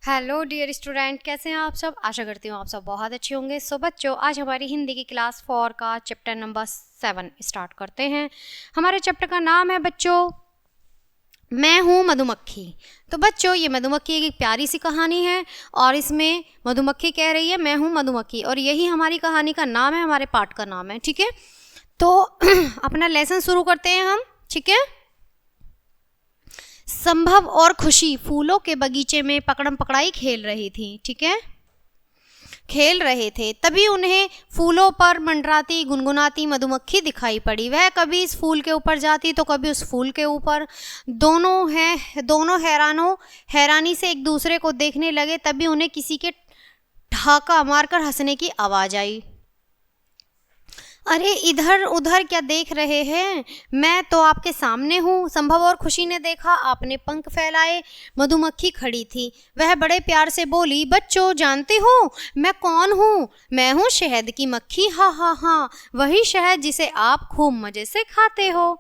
Hello dear student, कैसे हैं आप सब। आशा करती हूँ आप सब बहुत अच्छे होंगे। सो बच्चों, आज हमारी हिंदी की क्लास 4 का चैप्टर नंबर 7 स्टार्ट करते हैं। हमारे चैप्टर का नाम है बच्चों मैं हूँ मधुमक्खी। तो बच्चों, ये मधुमक्खी की एक प्यारी सी कहानी है और इसमें मधुमक्खी कह रही है मैं हूँ मधुमक्खी, और यही हमारी कहानी का नाम है, हमारे पाठ का नाम है। ठीक है, तो अपना लेसन शुरू करते हैं हम। ठीक है। संभव और खुशी फूलों के बगीचे में पकड़म पकड़ाई खेल रही थी। ठीक है, खेल रहे थे, तभी उन्हें फूलों पर मंडराती गुनगुनाती मधुमक्खी दिखाई पड़ी। वह कभी इस फूल के ऊपर जाती तो कभी उस फूल के ऊपर। दोनों हैरानी से एक दूसरे को देखने लगे। तभी उन्हें किसी के ठहाका मारकर हंसने की आवाज आई। अरे इधर उधर क्या देख रहे हैं, मैं तो आपके सामने हूँ। संभव और खुशी ने देखा, आपने पंख फैलाए। मधुमक्खी खड़ी थी। वह बड़े प्यार से बोली, बच्चों जानते हो मैं कौन हूँ? मैं हूँ शहद की मक्खी। हाँ हाँ हाँ, वही शहद जिसे आप खूब मजे से खाते हो।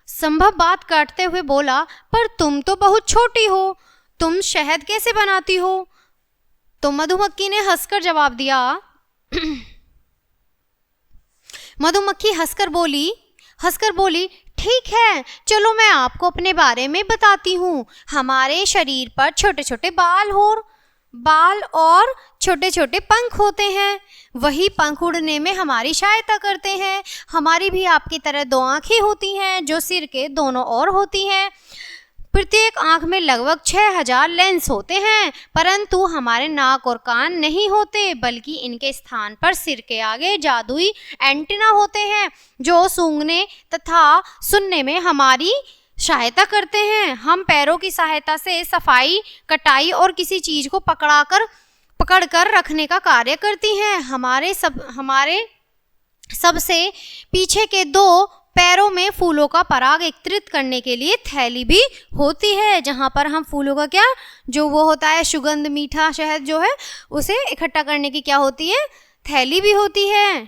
संभव बात काटते हुए बोला, पर तुम तो बहुत छोटी हो, तुम शहद कैसे बनाती हो? तो मधुमक्खी ने हंसकर जवाब दिया मधुमक्खी हंसकर बोली, ठीक है, चलो मैं आपको अपने बारे में बताती हूँ। हमारे शरीर पर छोटे छोटे बाल और छोटे छोटे पंख होते हैं। वही पंख उड़ने में हमारी सहायता करते हैं। हमारी भी आपकी तरह 2 आँखें होती हैं जो सिर के दोनों ओर होती हैं। प्रत्येक आंख में लगभग 6000 लेंस होते हैं, परंतु हमारे नाक और कान नहीं होते, बल्कि इनके स्थान पर सिर के आगे जादुई एंटीना होते हैं जो सूंघने तथा सुनने में हमारी सहायता करते हैं। हम पैरों की सहायता से सफाई, कटाई और किसी चीज को पकड़कर रखने का कार्य करती हैं। हमारे सबसे पीछे के 2 पैरों में फूलों का पराग एकत्रित करने के लिए थैली भी होती है, जहां पर हम फूलों का जो वो होता है सुगंध, मीठा शहद जो है उसे इकट्ठा करने की क्या होती है, थैली भी होती है।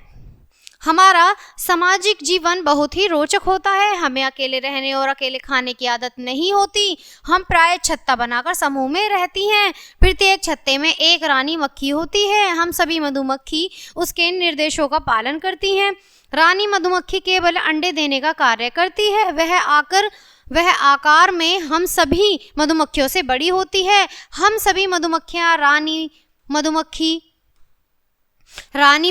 हमारा सामाजिक जीवन बहुत ही रोचक होता है। हमें अकेले रहने और अकेले खाने की आदत नहीं होती। हम प्राय छत्ता बनाकर समूह में रहती हैं। प्रत्येक छत्ते में एक रानी मक्खी होती है। हम सभी मधुमक्खी उसके निर्देशों का पालन करती हैं। रानी मधुमक्खी केवल अंडे देने का कार्य करती है। वह आकार में हम सभी मधुमक्खियों से बड़ी होती है। हम सभी मधुमक्खियां रानी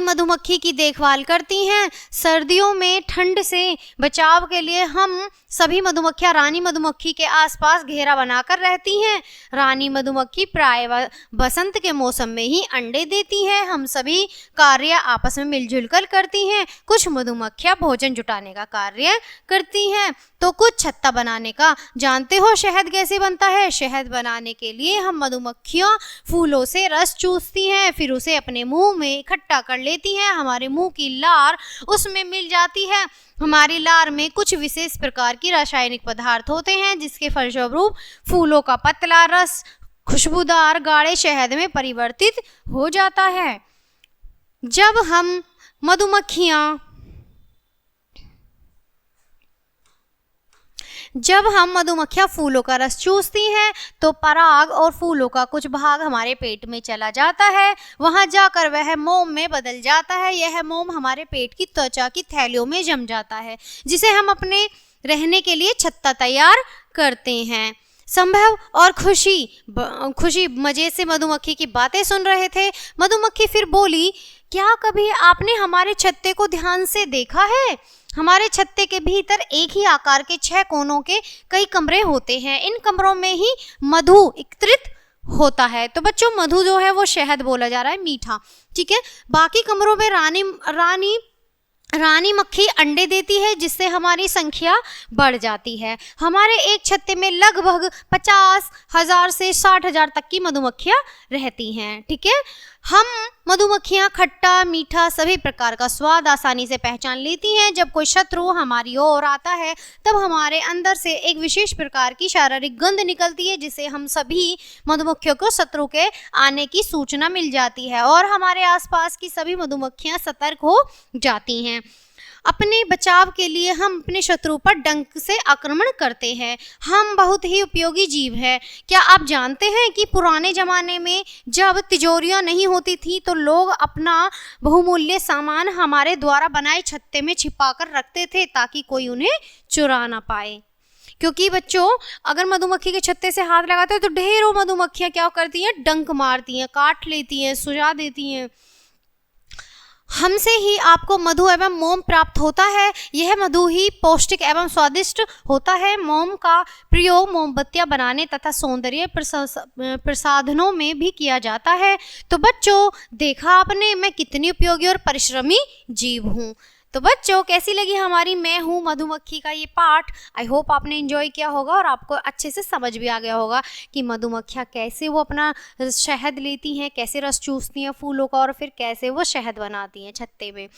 मधुमक्खी की देखभाल करती हैं। सर्दियों में ठंड से बचाव के लिए हम सभी मधुमक्खियां रानी मधुमक्खी के आसपास घेरा बनाकर रहती हैं। रानी मधुमक्खी प्राय बसंत के मौसम में ही अंडे देती हैं। हम सभी कार्य आपस में मिलजुल कर करती हैं। कुछ मधुमक्खियां भोजन जुटाने का कार्य करती हैं तो कुछ छत्ता बनाने का। जानते हो शहद कैसे बनता है? शहद बनाने के लिए हम मधुमक्खियां फूलों से रस चूसती हैं, फिर उसे अपने मुंह में इकट्ठा कर लेती हैं। हमारे मुंह की लार उसमें मिल जाती है। हमारी लार में कुछ विशेष प्रकार की रासायनिक पदार्थ होते हैं, जिसके फलस्वरूप फूलों का पतला रस खुशबूदार गाढ़े शहद में परिवर्तित हो जाता है। जब हम मधुमक्खियां फूलों का रस चूसती हैं तो पराग और फूलों का कुछ भाग हमारे पेट में चला जाता है। वहां जाकर वह मोम में बदल जाता है। यह मोम हमारे पेट की त्वचा की थैलियों में जम जाता है, जिसे हम अपने रहने के लिए छत्ता तैयार करते हैं। संभव और खुशी मजे से मधुमक्खी की बातें सुन रहे थे। मधुमक्खी फिर बोली, क्या कभी आपने हमारे छत्ते को ध्यान से देखा है? हमारे छत्ते के भीतर एक ही आकार के 6 कोनों के कई कमरे होते हैं। इन कमरों में ही मधु एकत्रित होता है। तो बच्चों, मधु जो है वो शहद बोला जा रहा है, मीठा। ठीक है, बाकी कमरों में रानी मक्खी अंडे देती है, जिससे हमारी संख्या बढ़ जाती है। हमारे एक छत्ते में लगभग 50,000 से 60,000 तक की मधुमक्खियां रहती हैं। ठीक है, हम मधुमक्खियां खट्टा मीठा सभी प्रकार का स्वाद आसानी से पहचान लेती हैं। जब कोई शत्रु हमारी ओर आता है तब हमारे अंदर से एक विशेष प्रकार की शारीरिक गंध निकलती है, जिससे हम सभी मधुमक्खियों को शत्रु के आने की सूचना मिल जाती है और हमारे आसपास की सभी मधुमक्खियां सतर्क हो जाती हैं। अपने बचाव के लिए हम अपने शत्रु पर डंक से आक्रमण करते हैं। हम बहुत ही उपयोगी जीव हैं। क्या आप जानते हैं कि पुराने ज़माने में जब तिजोरियां नहीं होती थी तो लोग अपना बहुमूल्य सामान हमारे द्वारा बनाए छत्ते में छिपा कर रखते थे ताकि कोई उन्हें चुरा ना पाए। क्योंकि बच्चों, अगर मधुमक्खी के छत्ते से हाथ लगाते हैं तो ढेरों मधुमक्खियां क्या करती हैं, डंक मारती हैं, काट लेती हैं, सुझा देती हैं। हमसे ही आपको मधु एवं मोम प्राप्त होता है। यह मधु ही पौष्टिक एवं स्वादिष्ट होता है। मोम का प्रयोग मोमबत्तियां बनाने तथा सौंदर्य प्रसाधनों में भी किया जाता है। तो बच्चों, देखा आपने मैं कितनी उपयोगी और परिश्रमी जीव हूँ। तो बच्चों, कैसी लगी हमारी मैं हूँ मधुमक्खी का ये पाठ। आई होप आपने एंजॉय किया होगा और आपको अच्छे से समझ भी आ गया होगा कि मधुमक्खियाँ कैसे वो अपना शहद लेती हैं, कैसे रस चूसती हैं फूलों का और फिर कैसे वो शहद बनाती हैं छत्ते में।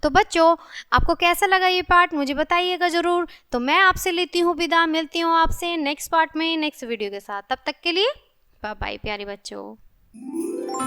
तो बच्चों, आपको कैसा लगा ये पाठ मुझे बताइएगा ज़रूर। तो मैं आपसे लेती हूँ विदा, मिलती हूँ आपसे नेक्स्ट पार्ट में नेक्स्ट वीडियो के साथ। तब तक के लिए बाय बाय प्यारे बच्चों।